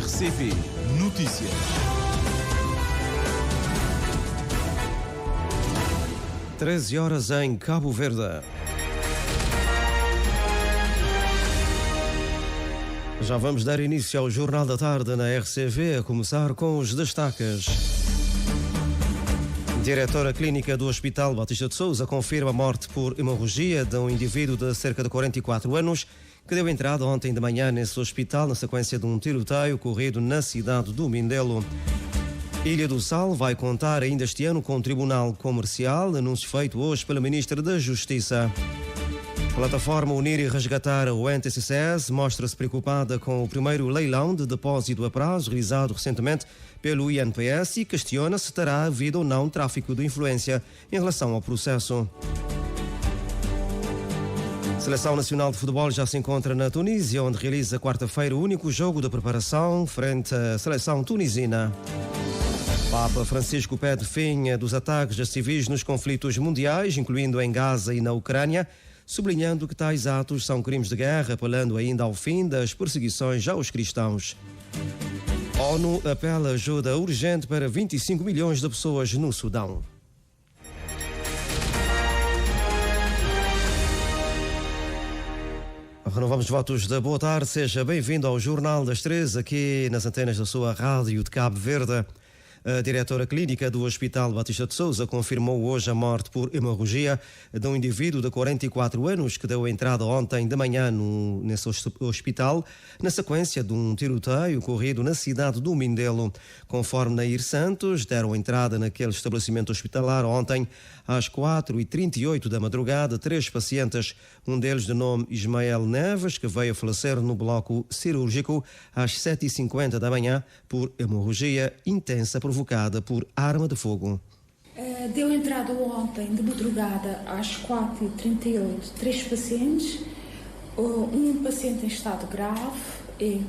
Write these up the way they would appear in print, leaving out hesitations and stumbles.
RCV Notícias. Treze horas em Cabo Verde. Já vamos dar início ao Jornal da Tarde na RCV, a começar com os destaques. Diretora clínica do Hospital Batista de Souza confirma a morte por hemorragia de um indivíduo de cerca de 44 anos que deu entrada ontem de manhã nesse hospital na sequência de um tiroteio ocorrido na cidade do Mindelo. Ilha do Sal vai contar ainda este ano com um tribunal comercial, anúncio feito hoje pela Ministra da Justiça. A plataforma Unir e Resgatar, o NTCCS, mostra-se preocupada com o primeiro leilão de depósito a prazo realizado recentemente pelo INPS e questiona se terá havido ou não tráfico de influência em relação ao processo. A Seleção Nacional de Futebol já se encontra na Tunísia, onde realiza quarta-feira o único jogo de preparação frente à seleção tunisina. Papa Francisco pede fim dos ataques a civis nos conflitos mundiais, incluindo em Gaza e na Ucrânia, sublinhando que tais atos são crimes de guerra, apelando ainda ao fim das perseguições aos cristãos. A ONU apela ajuda urgente para 25 milhões de pessoas no Sudão. Renovamos os votos da boa tarde, seja bem-vindo ao Jornal das 13, aqui nas antenas da sua rádio de Cabo Verde. A diretora clínica do Hospital Batista de Souza confirmou hoje a morte por hemorragia de um indivíduo de 44 anos que deu entrada ontem de manhã nesse hospital na sequência de um tiroteio ocorrido na cidade do Mindelo. Conforme Nair Santos, deram entrada naquele estabelecimento hospitalar ontem às 4h38 da madrugada 3 pacientes, um deles de nome Ismael Neves, que veio a falecer no bloco cirúrgico às 7h50 da manhã por hemorragia intensa provocada por arma de fogo. Deu entrada ontem de madrugada às 4h38 3 pacientes, um paciente em estado grave que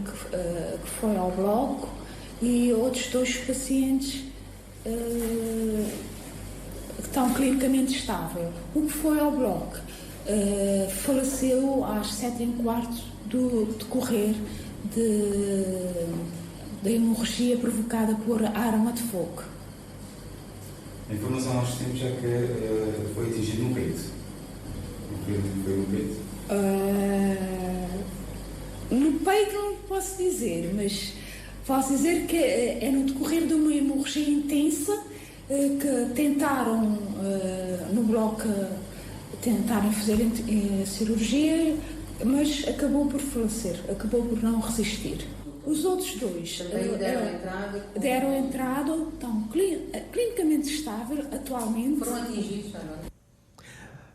foi ao bloco e outros 2 pacientes que estão clinicamente estáveis. O que foi ao bloco faleceu às 7h15 do decorrer da hemorragia provocada por arma de fogo. A informação nós temos é que foi atingido no peito. Foi no peito? No peito não posso dizer, mas posso dizer que é no decorrer de uma hemorragia intensa que tentaram no bloco tentaram fazer cirurgia, mas acabou por falecer, acabou por não resistir. Os outros 2 também deram entrada, estão clinicamente estável atualmente. Foram atingidos agora.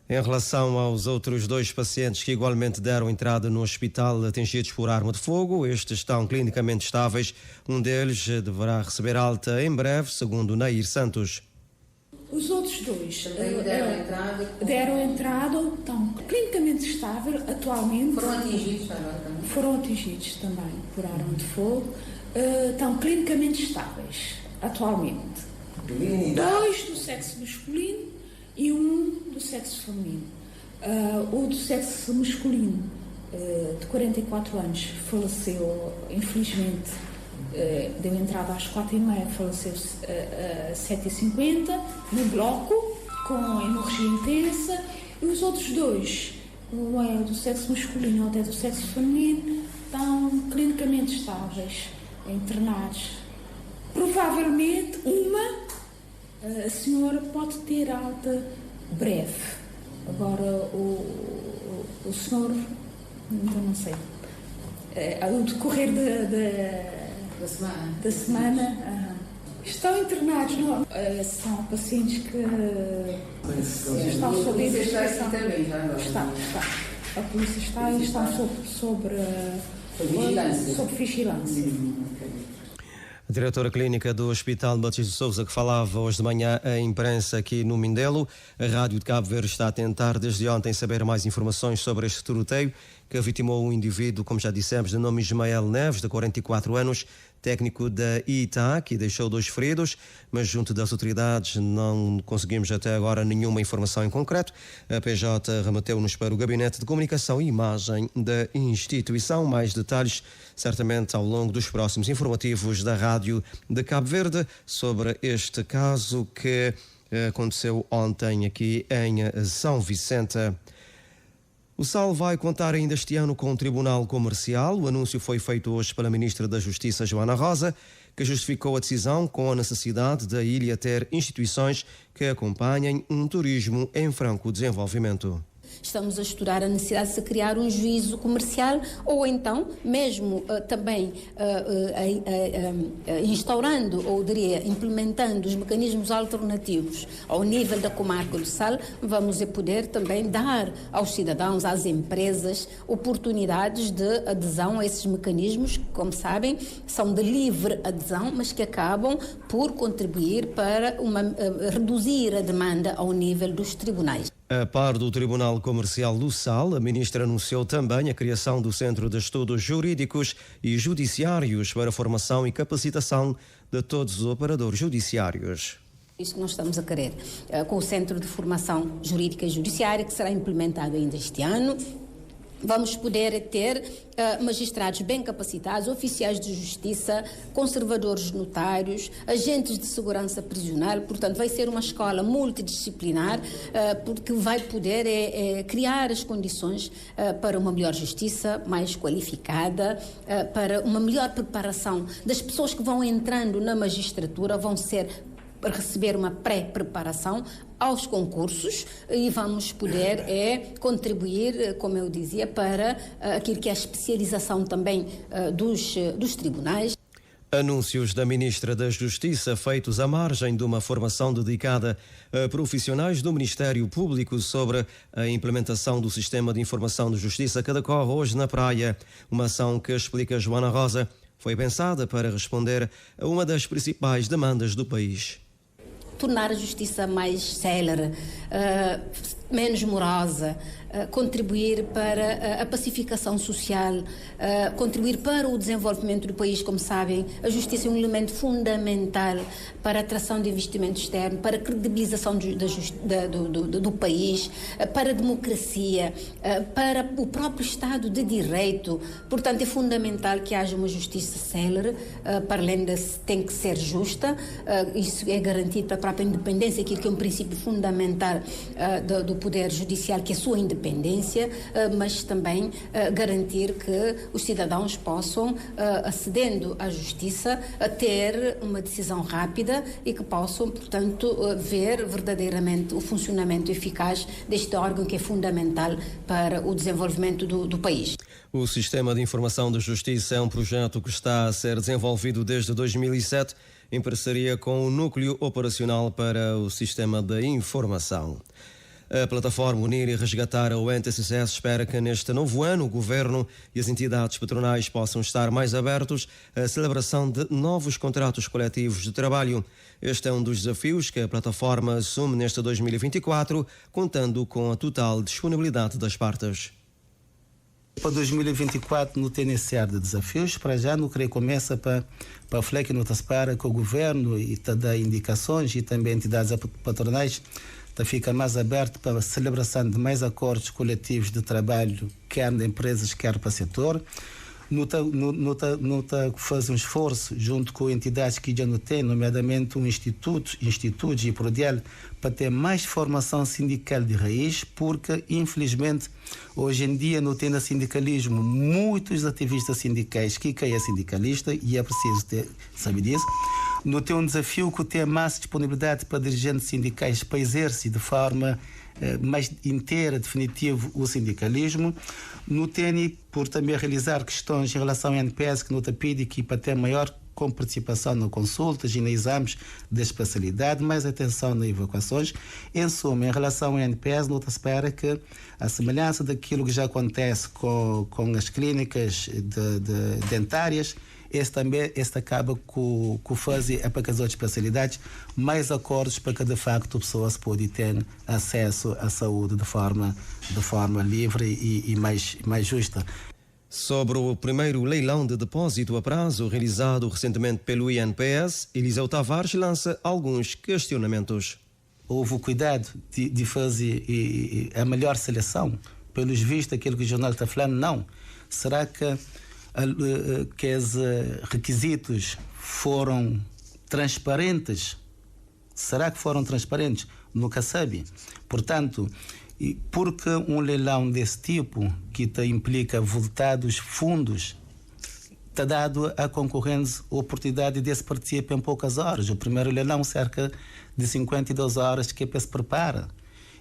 Em relação aos outros 2 pacientes que igualmente deram entrada no hospital atingidos por arma de fogo, estes estão clinicamente estáveis. Um deles deverá receber alta em breve, segundo Nair Santos. Os outros 2 também deram entrada, estão clinicamente estável atualmente. Foram atingidos agora também. Foram atingidos também por arma de fogo. Estão clinicamente estáveis atualmente. 2 do sexo masculino e 1 do sexo feminino. O do sexo masculino, de 44 anos, faleceu, infelizmente, deu entrada às 4h30, faleceu às 7h50, no bloco, com hemorragia intensa, e os outros 2, um é do sexo masculino ou até do sexo feminino, estão clinicamente estáveis, internados. Provavelmente a senhora pode ter alta breve. Agora o senhor ainda não sei. O decorrer da semana estão internados, são pacientes que estão sob investigação. A polícia está e estão sob vigilância. A diretora clínica do Hospital Batista de Souza, que falava hoje de manhã à imprensa aqui no Mindelo. A Rádio de Cabo Verde está a tentar desde ontem saber mais informações sobre este tiroteio que vitimou um indivíduo, como já dissemos, de nome Ismael Neves, de 44 anos, técnico da ITA, que deixou 2 feridos, mas junto das autoridades não conseguimos até agora nenhuma informação em concreto. A PJ remeteu-nos para o Gabinete de Comunicação e Imagem da instituição. Mais detalhes, certamente, ao longo dos próximos informativos da Rádio de Cabo Verde sobre este caso que aconteceu ontem aqui em São Vicente. O SAL vai contar ainda este ano com um tribunal comercial. O anúncio foi feito hoje pela Ministra da Justiça, Joana Rosa, que justificou a decisão com a necessidade da ilha ter instituições que acompanhem um turismo em franco desenvolvimento. Estamos a estudar a necessidade de se criar um juízo comercial ou então, mesmo também instaurando, ou diria, implementando os mecanismos alternativos ao nível da comarca do Sal, vamos poder também dar aos cidadãos, às empresas, oportunidades de adesão a esses mecanismos que, como sabem, são de livre adesão, mas que acabam por contribuir para reduzir a demanda ao nível dos tribunais. A par do Tribunal Comercial do Sal, a Ministra anunciou também a criação do Centro de Estudos Jurídicos e Judiciários para a formação e capacitação de todos os operadores judiciários. Isso que nós estamos a querer, com o Centro de Formação Jurídica e Judiciária, que será implementado ainda este ano. Vamos poder ter magistrados bem capacitados, oficiais de justiça, conservadores notários, agentes de segurança prisional. Portanto, vai ser uma escola multidisciplinar porque vai poder criar as condições para uma melhor justiça, mais qualificada, para uma melhor preparação das pessoas que vão entrando na magistratura, vão receber uma pré-preparação aos concursos e vamos poder contribuir, como eu dizia, para aquilo que é a especialização também dos tribunais. Anúncios da Ministra da Justiça feitos à margem de uma formação dedicada a profissionais do Ministério Público sobre a implementação do Sistema de Informação de Justiça que decorre hoje na Praia. Uma ação que, explica Joana Rosa, foi pensada para responder a uma das principais demandas do país. Tornar a justiça mais célere, menos morosa, contribuir para a pacificação social, contribuir para o desenvolvimento do país. Como sabem, a justiça é um elemento fundamental para a atração de investimento externo, para a credibilização do país, para a democracia, para o próprio Estado de Direito. Portanto, é fundamental que haja uma justiça célere, para além de tem que ser justa. Isso é garantido para a própria independência, aquilo que é um princípio fundamental do Poder Judicial, que é a sua independência, mas também garantir que os cidadãos possam, acedendo à justiça, ter uma decisão rápida e que possam, portanto, ver verdadeiramente o funcionamento eficaz deste órgão que é fundamental para o desenvolvimento do país. O Sistema de Informação de Justiça é um projeto que está a ser desenvolvido desde 2007 em parceria com o Núcleo Operacional para o Sistema de Informação. A plataforma Unir e Resgatar a UNTCS espera que neste novo ano o Governo e as entidades patronais possam estar mais abertos à celebração de novos contratos coletivos de trabalho. Este é um dos desafios que a plataforma assume neste 2024, contando com a total disponibilidade das partes. Para 2024 não tem necessidade de desafios, para já não creio que começa para a FLEC não para que o Governo e dá indicações e também entidades patronais fica mais aberto para a celebração de mais acordos coletivos de trabalho, quer de empresas, quer para o setor. Faz um esforço junto com entidades que já não têm, nomeadamente institutos e Prodial, para ter mais formação sindical de raiz, porque, infelizmente, hoje em dia não tem sindicalismo muitos ativistas sindicais que é sindicalista e é preciso saber disso. Não tem um desafio que tem mais disponibilidade para dirigentes sindicais para exercer de forma mais inteira, definitiva, o sindicalismo. No TENI, por também realizar questões em relação ao NPS, que não te pede que para ter maior com participação nas consultas e nos exames de especialidade, mais atenção nas evacuações. Em suma, em relação ao NPS, não te espera que a semelhança daquilo que já acontece com as clínicas dentárias, este acaba com fazer para as outras especialidades mais acordos para que de facto pessoas possam ter acesso à saúde de forma livre e mais justa. Sobre o primeiro leilão de depósito a prazo realizado recentemente pelo INPS, Eliseu Tavares lança alguns questionamentos. Houve o cuidado de fazer a melhor seleção? Pelos vistos, aquilo que o jornal está falando, não. Será que os requisitos foram transparentes? Será que foram transparentes? Nunca sabe. Portanto, porque um leilão desse tipo, que implica voltados fundos, está dado a concorrentes a oportunidade de se participar em poucas horas. O primeiro leilão, cerca de 52 horas que se prepara.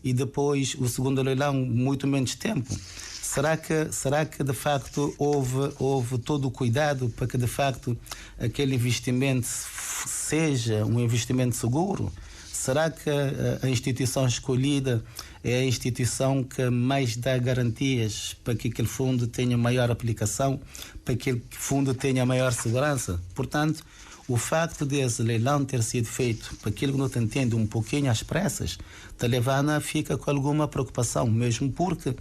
E depois o segundo leilão, muito menos tempo. Será que de facto houve todo o cuidado para que de facto aquele investimento seja um investimento seguro? Será que a instituição escolhida é a instituição que mais dá garantias para que aquele fundo tenha maior aplicação, para que aquele fundo tenha maior segurança? Portanto, o facto desse leilão ter sido feito, para aquilo que não te entende, um pouquinho às pressas, te levando fica com alguma preocupação, mesmo porque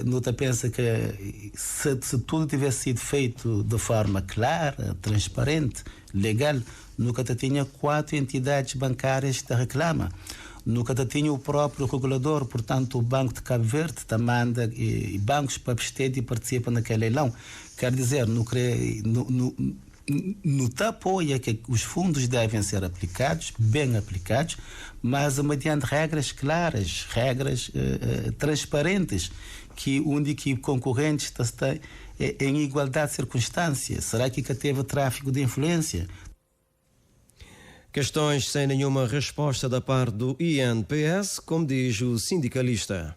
não te pensa que se tudo tivesse sido feito de forma clara, transparente, legal, nunca te tinha 4 entidades bancárias que te reclamam. Nunca te tinha o próprio regulador, portanto o Banco de Cabo Verde te manda bancos para abster e participam naquele leilão. Quer dizer, não te apoia que os fundos devem ser aplicados, bem aplicados, mas mediante regras claras, regras transparentes, onde que concorrentes estão em igualdade de circunstâncias. Será que teve tráfico de influência? Questões sem nenhuma resposta da parte do INPS, como diz o sindicalista.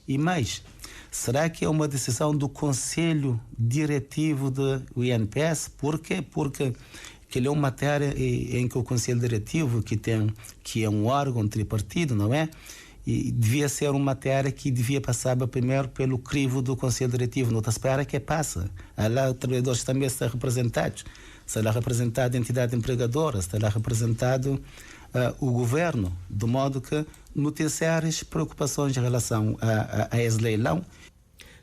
E mais, será que é uma decisão do Conselho Diretivo do INPS? Por quê? Porque ele é uma matéria em que o Conselho Diretivo, que é um órgão tripartido, não é? E devia ser uma matéria que devia passar primeiro pelo crivo do Conselho Diretivo. Não te espera que passa. Lá os trabalhadores também estão representados. Está lá representada a entidade empregadora, está lá representado o governo, de modo que não tem sérias preocupações em relação a esse leilão.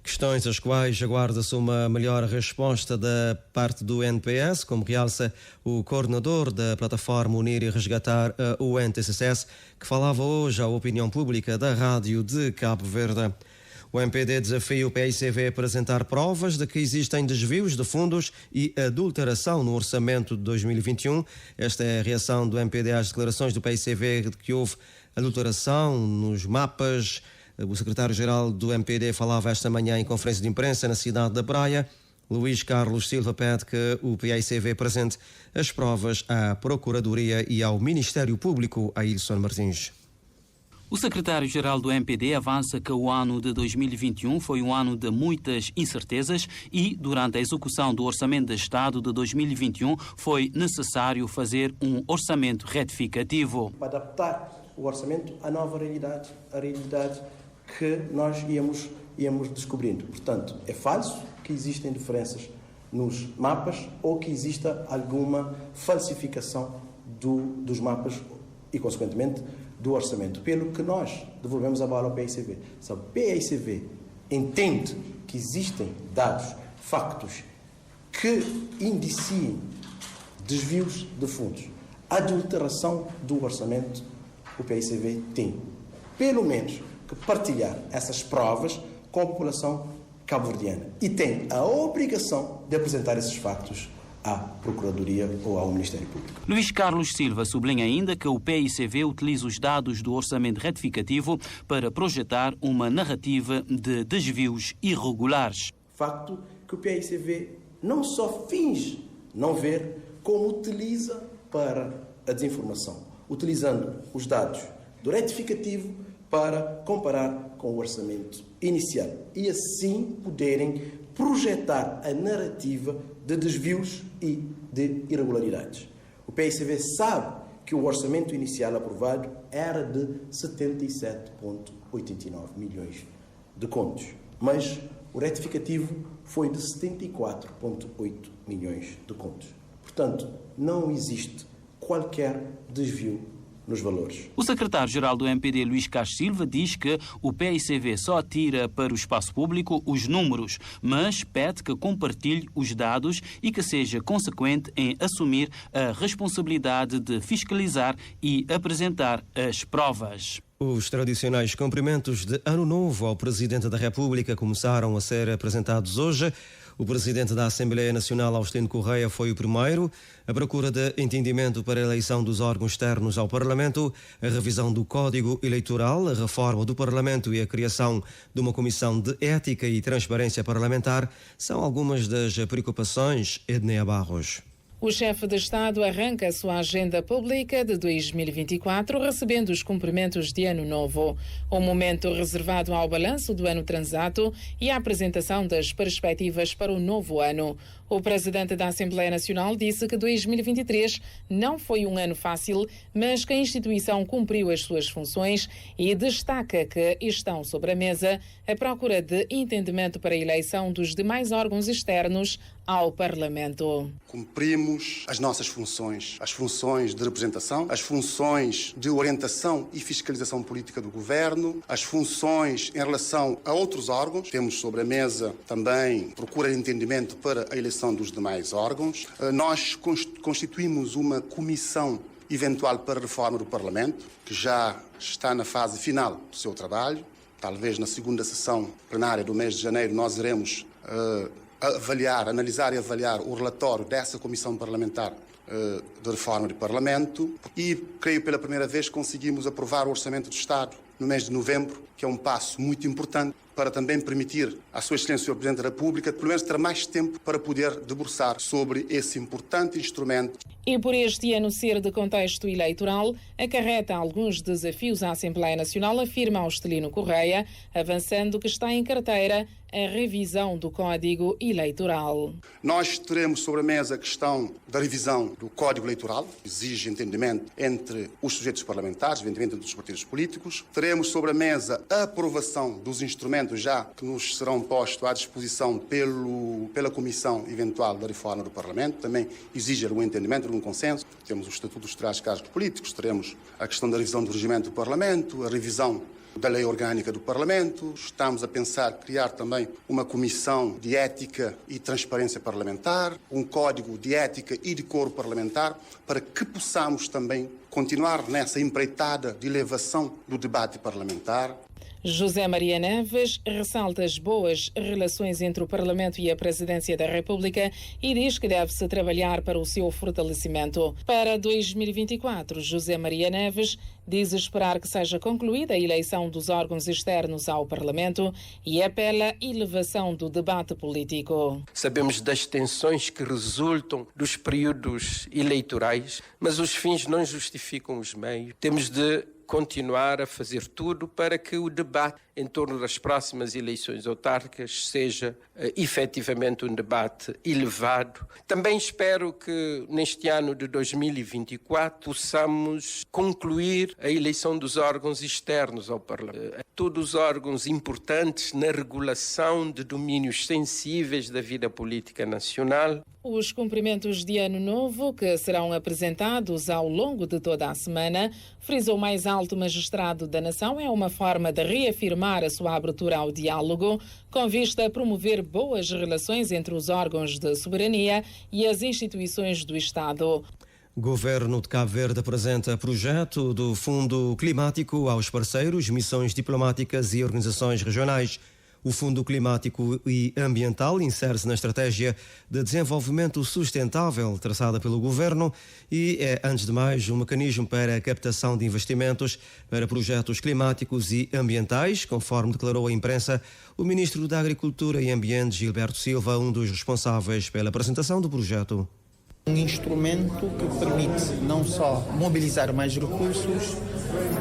Questões às quais aguarda-se uma melhor resposta da parte do NPS, como realça o coordenador da plataforma Unir e Resgatar, o NTCS, que falava hoje à opinião pública da Rádio de Cabo Verde. O MPD desafia o PICV a apresentar provas de que existem desvios de fundos e adulteração no orçamento de 2021. Esta é a reação do MPD às declarações do PICV de que houve adulteração nos mapas. O secretário-geral do MPD falava esta manhã em conferência de imprensa na cidade da Praia. Luís Carlos Silva pede que o PICV apresente as provas à Procuradoria e ao Ministério Público, Ailson Martins. O secretário-geral do MPD avança que o ano de 2021 foi um ano de muitas incertezas e, durante a execução do Orçamento de Estado de 2021, foi necessário fazer um orçamento retificativo. Para adaptar o orçamento à nova realidade, a realidade que nós íamos descobrindo. Portanto, é falso que existem diferenças nos mapas ou que exista alguma falsificação dos mapas e, consequentemente, do orçamento, pelo que nós devolvemos a bola ao PICV. Se o PICV entende que existem dados, factos, que indiciem desvios de fundos, adulteração do orçamento, o PICV tem, pelo menos, que partilhar essas provas com a população cabo-verdiana e tem a obrigação de apresentar esses factos à Procuradoria ou ao Ministério Público. Luís Carlos Silva sublinha ainda que o PICV utiliza os dados do orçamento retificativo para projetar uma narrativa de desvios irregulares. Facto que o PICV não só finge não ver, como utiliza para a desinformação, utilizando os dados do retificativo para comparar com o orçamento inicial e assim poderem projetar a narrativa de desvios e de irregularidades. O PICV sabe que o orçamento inicial aprovado era de 77,89 milhões de contos, mas o retificativo foi de 74,8 milhões de contos. Portanto, não existe qualquer desvio nos valores. O secretário-geral do MPD, Luís Castro Silva, diz que o PICV só tira para o espaço público os números, mas pede que compartilhe os dados e que seja consequente em assumir a responsabilidade de fiscalizar e apresentar as provas. Os tradicionais cumprimentos de Ano Novo ao Presidente da República começaram a ser apresentados hoje. O Presidente da Assembleia Nacional, Austin Correia, foi o primeiro. A procura de entendimento para a eleição dos órgãos externos ao Parlamento, a revisão do Código Eleitoral, a reforma do Parlamento e a criação de uma Comissão de Ética e Transparência Parlamentar são algumas das preocupações. Ednea Barros. O chefe de Estado arranca a sua agenda pública de 2024 recebendo os cumprimentos de Ano Novo, um momento reservado ao balanço do ano transato e à apresentação das perspectivas para o novo ano. O presidente da Assembleia Nacional disse que 2023 não foi um ano fácil, mas que a instituição cumpriu as suas funções e destaca que estão sobre a mesa a procura de entendimento para a eleição dos demais órgãos externos ao Parlamento. Cumprimos as nossas funções, as funções de representação, as funções de orientação e fiscalização política do governo, as funções em relação a outros órgãos. Temos sobre a mesa também procura de entendimento para a eleição dos demais órgãos. Nós constituímos uma comissão eventual para a reforma do Parlamento, que já está na fase final do seu trabalho. Talvez na segunda sessão plenária do mês de janeiro nós iremos analisar e avaliar o relatório dessa Comissão Parlamentar de Reforma do Parlamento e, creio, pela primeira vez conseguimos aprovar o Orçamento do Estado no mês de novembro, que é um passo muito importante para também permitir à Sua Excelência o Presidente da República, pelo menos, ter mais tempo para poder debruçar sobre esse importante instrumento. E por este ano ser de contexto eleitoral, acarreta alguns desafios à Assembleia Nacional, afirma Austelino Correia, avançando que está em carteira a revisão do Código Eleitoral. Nós teremos sobre a mesa a questão da revisão do Código Eleitoral, que exige entendimento entre os sujeitos parlamentares, evidentemente entre os partidos políticos. Teremos sobre a mesa a aprovação dos instrumentos já que nos serão postos à disposição pela Comissão Eventual da Reforma do Parlamento. Também exige algum entendimento, algum consenso. Temos o Estatuto dos Titulares de Cargos Políticos, teremos a questão da revisão do regimento do Parlamento, a revisão da Lei Orgânica do Parlamento. Estamos a pensar criar também uma Comissão de Ética e Transparência Parlamentar, um Código de Ética e Decoro Parlamentar, para que possamos também continuar nessa empreitada de elevação do debate parlamentar. José Maria Neves ressalta as boas relações entre o Parlamento e a Presidência da República e diz que deve-se trabalhar para o seu fortalecimento. Para 2024, José Maria Neves diz esperar que seja concluída a eleição dos órgãos externos ao Parlamento e apela à elevação do debate político. Sabemos das tensões que resultam dos períodos eleitorais, mas os fins não justificam os meios. Temos de continuar a fazer tudo para que o debate em torno das próximas eleições autárquicas seja efetivamente um debate elevado. Também espero que neste ano de 2024 possamos concluir a eleição dos órgãos externos ao Parlamento. Todos os órgãos importantes na regulação de domínios sensíveis da vida política nacional. Os cumprimentos de Ano Novo, que serão apresentados ao longo de toda a semana, frisou o mais alto magistrado da nação, é uma forma de reafirmar a sua abertura ao diálogo, com vista a promover boas relações entre os órgãos de soberania e as instituições do Estado. Governo de Cabo Verde apresenta projeto do Fundo Climático aos parceiros, missões diplomáticas e organizações regionais. O Fundo Climático e Ambiental insere-se na estratégia de desenvolvimento sustentável traçada pelo Governo e é, antes de mais, um mecanismo para a captação de investimentos para projetos climáticos e ambientais, conforme declarou à imprensa o Ministro da Agricultura e Ambiente, Gilberto Silva, um dos responsáveis pela apresentação do projeto. Um instrumento que permite não só mobilizar mais recursos,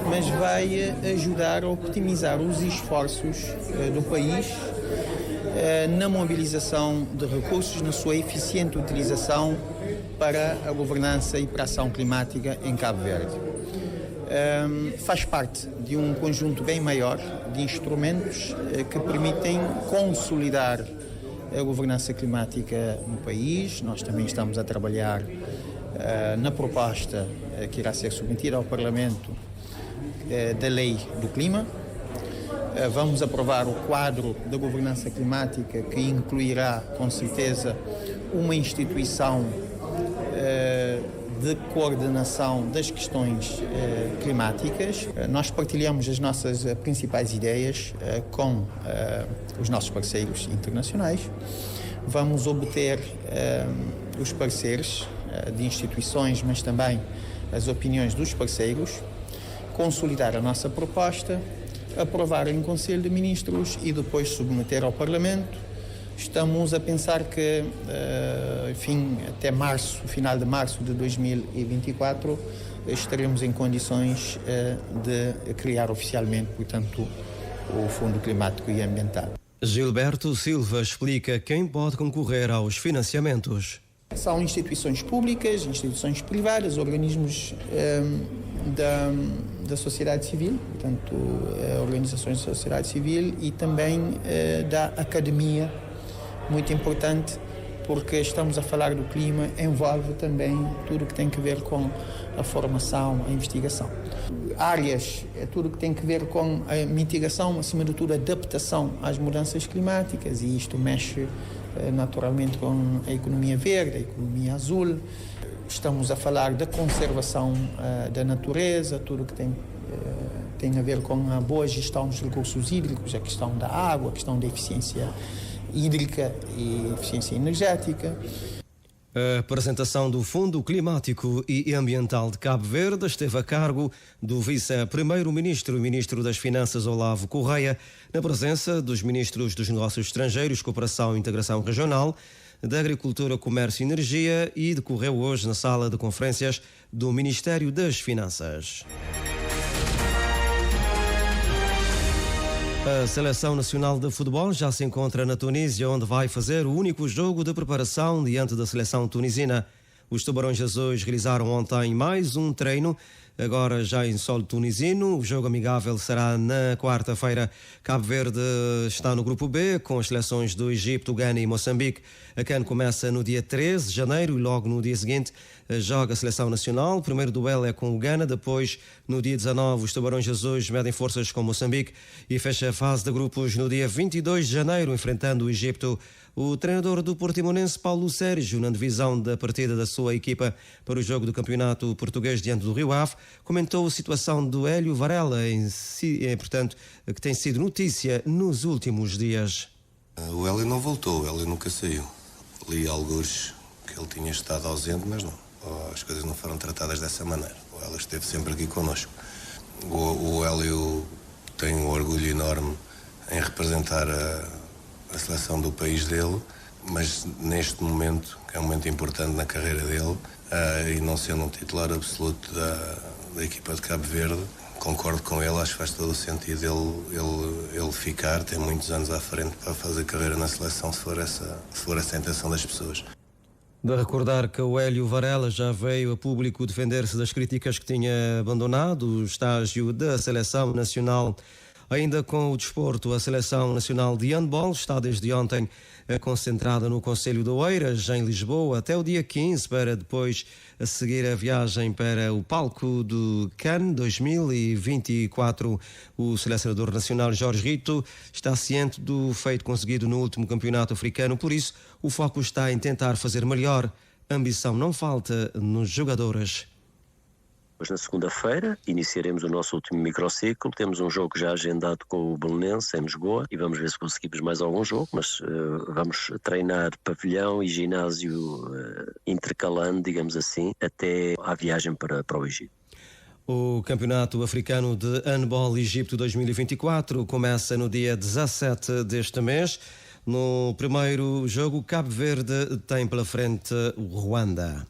mas vai ajudar a optimizar os esforços do país na mobilização de recursos, na sua eficiente utilização para a governança e para a ação climática em Cabo Verde. Faz parte de um conjunto bem maior de instrumentos que permitem consolidar a governança climática no país. Nós também estamos a trabalhar na proposta que irá ser submetida ao Parlamento da Lei do Clima. Vamos aprovar o quadro da governança climática, que incluirá, com certeza, uma instituição de coordenação das questões climáticas. Nós partilhamos as nossas principais ideias com os nossos parceiros internacionais. Vamos obter os parceiros de instituições, mas também as opiniões dos parceiros, consolidar a nossa proposta, aprovar em Conselho de Ministros e depois submeter ao Parlamento. Estamos a pensar que, até março, final de março de 2024, estaremos em condições de criar oficialmente, portanto, o Fundo Climático e Ambiental. Gilberto Silva explica quem pode concorrer aos financiamentos. São instituições públicas, instituições privadas, organismos da sociedade civil, portanto, organizações da sociedade civil e também da academia, muito importante, porque estamos a falar do clima, envolve também tudo o que tem a ver com a formação, a investigação. Áreas, tudo o que tem a ver com a mitigação, acima de tudo, a adaptação às mudanças climáticas, e isto mexe naturalmente com a economia verde, a economia azul. Estamos a falar da conservação da natureza, tudo o que tem a ver com a boa gestão dos recursos hídricos, a questão da água, a questão da eficiência hídrica e eficiência energética. A apresentação do Fundo Climático e Ambiental de Cabo Verde esteve a cargo do vice-primeiro-ministro e ministro das Finanças, Olavo Correia, na presença dos ministros dos Negócios Estrangeiros, Cooperação e Integração Regional, da Agricultura, Comércio e Energia, e decorreu hoje na sala de conferências do Ministério das Finanças. A Seleção Nacional de Futebol já se encontra na Tunísia, onde vai fazer o único jogo de preparação diante da seleção tunisina. Os Tubarões Azuis realizaram ontem mais um treino, agora já em solo tunisino. O jogo amigável será na quarta-feira. Cabo Verde está no grupo B, com as seleções do Egito, Gana e Moçambique. A CAN começa no dia 13 de janeiro e logo no dia seguinte joga a Seleção Nacional. O primeiro duelo é com o Gana, depois no dia 19 os Tubarões Azuis medem forças com Moçambique e fecha a fase de grupos no dia 22 de janeiro, enfrentando o Egito. O treinador do Portimonense, Paulo Sérgio, na divisão da partida da sua equipa para o jogo do Campeonato Português diante do Rio Ave, comentou a situação do Hélio Varela, portanto, que tem sido notícia nos últimos dias. O Hélio não voltou, o Hélio nunca saiu. Li alguns que ele tinha estado ausente, mas não. As coisas não foram tratadas dessa maneira. O Hélio esteve sempre aqui connosco. O Hélio tem um orgulho enorme em representar a seleção do país dele, mas neste momento, que é um momento importante na carreira dele, e não sendo um titular absoluto da equipa de Cabo Verde, concordo com ele, acho que faz todo o sentido ele ficar, tem muitos anos à frente para fazer carreira na seleção, se for essa a intenção das pessoas. De recordar que o Hélio Varela já veio a público defender-se das críticas que tinha abandonado o estágio da Seleção Nacional. Ainda com o desporto, a Seleção Nacional de Handball está desde ontem concentrada no Concelho de Oeiras, em Lisboa, até o dia 15, para depois seguir a viagem para o palco do CAN 2024. O selecionador nacional Jorge Rito está ciente do feito conseguido no último campeonato africano, por isso o foco está em tentar fazer melhor. Ambição não falta nos jogadores. Mas na segunda-feira iniciaremos o nosso último microciclo, temos um jogo já agendado com o Belenense em Lisboa e vamos ver se conseguimos mais algum jogo, mas vamos treinar pavilhão e ginásio intercalando, digamos assim, até à viagem para o Egito. O Campeonato Africano de Handball Egito 2024 começa no dia 17 deste mês. No primeiro jogo, Cabo Verde tem pela frente o Ruanda.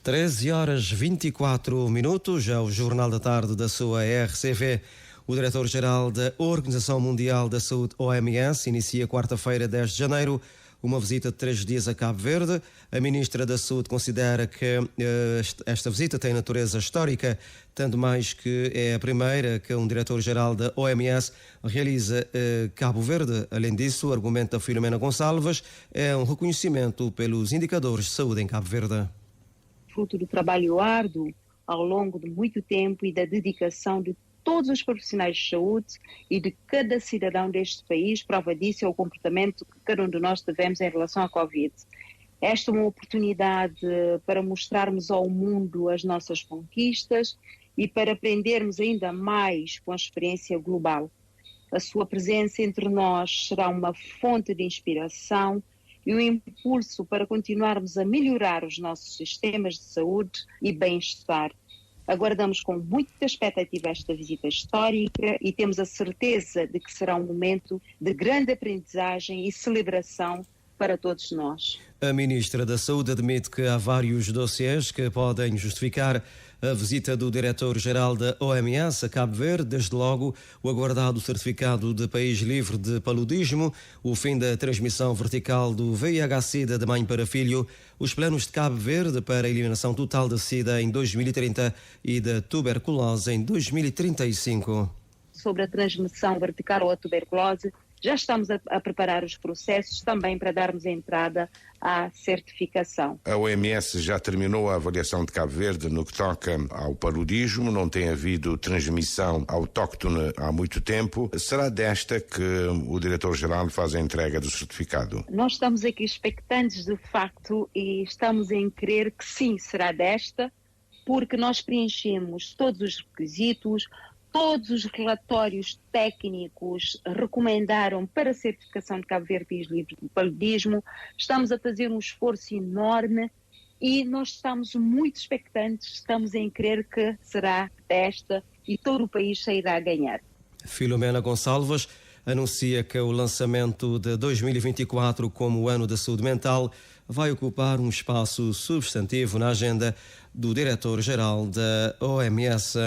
13h24, é o Jornal da Tarde da sua RCV. O diretor-geral da Organização Mundial da Saúde, OMS, inicia quarta-feira, 10 de janeiro, uma visita de 3 dias a Cabo Verde. A ministra da Saúde considera que esta visita tem natureza histórica, tanto mais que é a primeira que um diretor-geral da OMS realiza Cabo Verde. Além disso, argumenta a Filomena Gonçalves, é um reconhecimento pelos indicadores de saúde em Cabo Verde. fruto do trabalho árduo ao longo de muito tempo e da dedicação de todos os profissionais de saúde e de cada cidadão deste país. Prova disso é o comportamento que cada um de nós devemos em relação à Covid. Esta é uma oportunidade para mostrarmos ao mundo as nossas conquistas e para aprendermos ainda mais com a experiência global. A sua presença entre nós será uma fonte de inspiração e um impulso para continuarmos a melhorar os nossos sistemas de saúde e bem-estar. Aguardamos com muita expectativa esta visita histórica e temos a certeza de que será um momento de grande aprendizagem e celebração para todos nós. A Ministra da Saúde admite que há vários dossiês que podem justificar a visita do Diretor-Geral da OMS a Cabo Verde, desde logo o aguardado certificado de país livre de paludismo, o fim da transmissão vertical do VIH-Sida de mãe para filho, os planos de Cabo Verde para a eliminação total da SIDA em 2030 e da tuberculose em 2035. Sobre a transmissão vertical ou a tuberculose, já estamos a preparar os processos também para darmos entrada à certificação. A OMS já terminou a avaliação de Cabo Verde no que toca ao paludismo, não tem havido transmissão autóctone há muito tempo. Será desta que o Diretor-Geral faz a entrega do certificado? Nós estamos aqui expectantes de facto e estamos em crer que sim, será desta, porque nós preenchemos todos os requisitos. Todos os relatórios técnicos recomendaram para a certificação de Cabo Verde país livre do paludismo. Estamos a fazer um esforço enorme e nós estamos muito expectantes, estamos em crer que será desta e todo o país sairá a ganhar. Filomena Gonçalves anuncia que o lançamento de 2024 como o Ano da Saúde Mental vai ocupar um espaço substantivo na agenda do Diretor-Geral da OMS.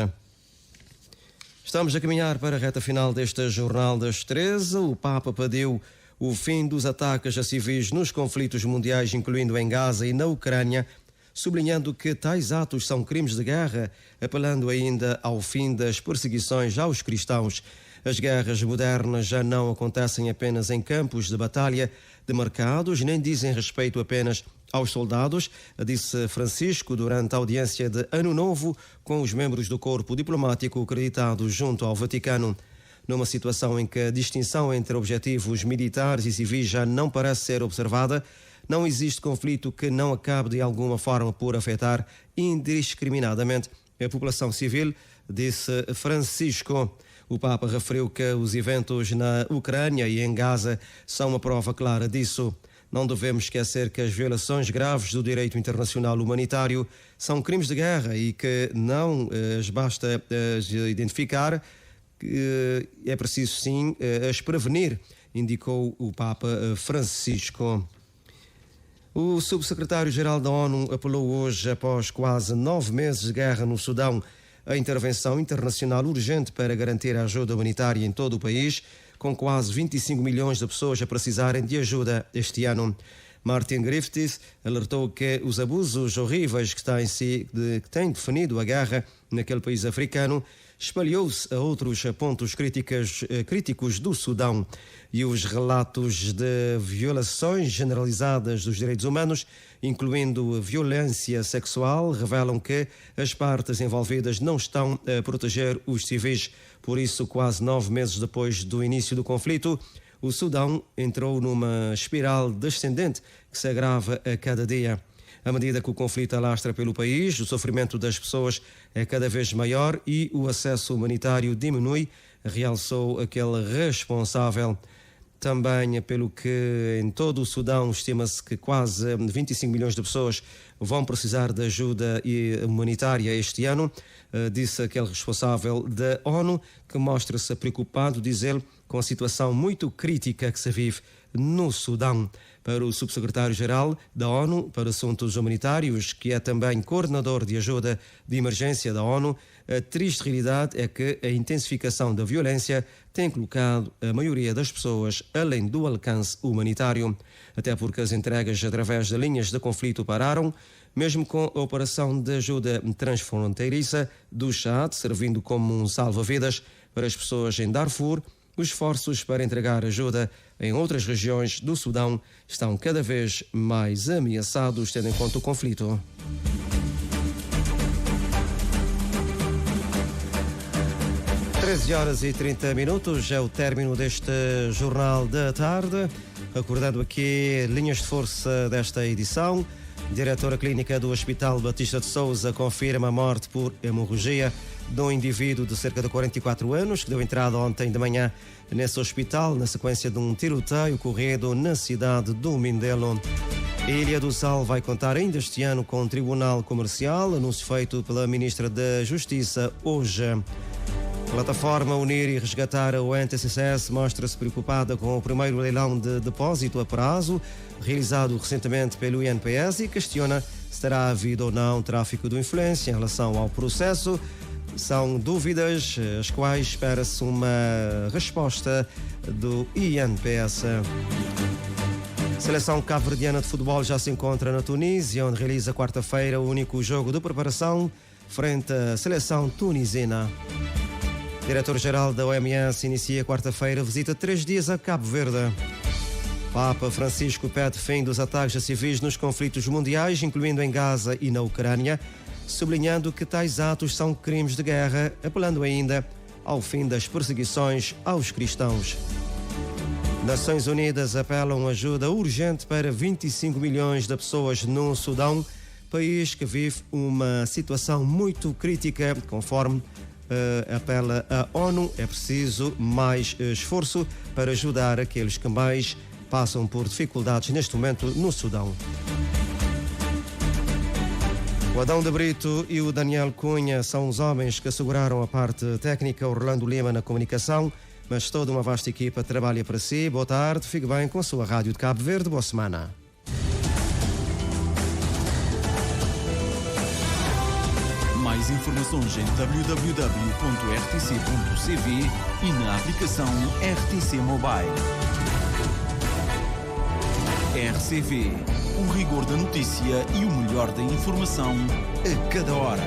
Estamos a caminhar para a reta final deste Jornal das 13. O Papa pediu o fim dos ataques a civis nos conflitos mundiais, incluindo em Gaza e na Ucrânia, sublinhando que tais atos são crimes de guerra, apelando ainda ao fim das perseguições aos cristãos. As guerras modernas já não acontecem apenas em campos de batalha demarcados, nem dizem respeito apenas aos soldados, disse Francisco durante a audiência de Ano Novo com os membros do corpo diplomático acreditado junto ao Vaticano. Numa situação em que a distinção entre objetivos militares e civis já não parece ser observada, não existe conflito que não acabe de alguma forma por afetar indiscriminadamente a população civil, disse Francisco. O Papa referiu que os eventos na Ucrânia e em Gaza são uma prova clara disso. Não devemos esquecer que as violações graves do direito internacional humanitário são crimes de guerra e que não basta identificar, que é preciso sim as prevenir, indicou o Papa Francisco. O subsecretário-geral da ONU apelou hoje, após quase 9 meses de guerra no Sudão, a intervenção internacional urgente para garantir a ajuda humanitária em todo o país, com quase 25 milhões de pessoas a precisarem de ajuda este ano. Martin Griffiths alertou que os abusos horríveis que têm definido a guerra naquele país africano espalhou-se a outros pontos críticos do Sudão, e os relatos de violações generalizadas dos direitos humanos, incluindo violência sexual, revelam que as partes envolvidas não estão a proteger os civis. Por isso, quase 9 meses depois do início do conflito, o Sudão entrou numa espiral descendente que se agrava a cada dia. À medida que o conflito alastra pelo país, o sofrimento das pessoas é cada vez maior e o acesso humanitário diminui, realçou aquele responsável. Também, pelo que em todo o Sudão estima-se que quase 25 milhões de pessoas vão precisar de ajuda humanitária este ano, disse aquele responsável da ONU, que mostra-se preocupado, diz ele, com a situação muito crítica que se vive no Sudão. Para o subsecretário-geral da ONU para Assuntos Humanitários, que é também coordenador de ajuda de emergência da ONU, a triste realidade é que a intensificação da violência tem colocado a maioria das pessoas além do alcance humanitário. Até porque as entregas através de linhas de conflito pararam, mesmo com a operação de ajuda transfronteiriça do Chad, servindo como um salva-vidas para as pessoas em Darfur. Os esforços para entregar ajuda em outras regiões do Sudão estão cada vez mais ameaçados, tendo em conta o conflito. 13h30 é o término deste Jornal da Tarde. Recordando aqui linhas de força desta edição. Diretora clínica do Hospital Batista de Souza confirma a morte por hemorragia de um indivíduo de cerca de 44 anos que deu entrada ontem de manhã nesse hospital na sequência de um tiroteio ocorrido na cidade do Mindelo. Ilha do Sal vai contar ainda este ano com um tribunal comercial, anúncio feito pela Ministra da Justiça hoje. A plataforma Unir e Resgatar o NTCS mostra-se preocupada com o primeiro leilão de depósito a prazo realizado recentemente pelo INPS e questiona se terá havido ou não tráfico de influência em relação ao processo. São dúvidas às quais espera-se uma resposta do INPS. A seleção cabo-verdiana de futebol já se encontra na Tunísia, onde realiza quarta-feira o único jogo de preparação frente à seleção tunisina. O diretor-geral da OMS inicia quarta-feira visita de 3 dias a Cabo Verde. Papa Francisco pede fim dos ataques a civis nos conflitos mundiais, incluindo em Gaza e na Ucrânia, sublinhando que tais atos são crimes de guerra, apelando ainda ao fim das perseguições aos cristãos. Nações Unidas apelam ajuda urgente para 25 milhões de pessoas no Sudão, país que vive uma situação muito crítica, conforme apela a ONU. É preciso mais esforço para ajudar aqueles que mais passam por dificuldades neste momento no Sudão. O Adão de Brito e o Daniel Cunha são os homens que asseguraram a parte técnica, Orlando Lima na comunicação, mas toda uma vasta equipa trabalha para si. Boa tarde, fique bem com a sua Rádio de Cabo Verde. Boa semana. Mais informações em www.rtc.cv e na aplicação RTC Mobile. RCV, o rigor da notícia e o melhor da informação a cada hora.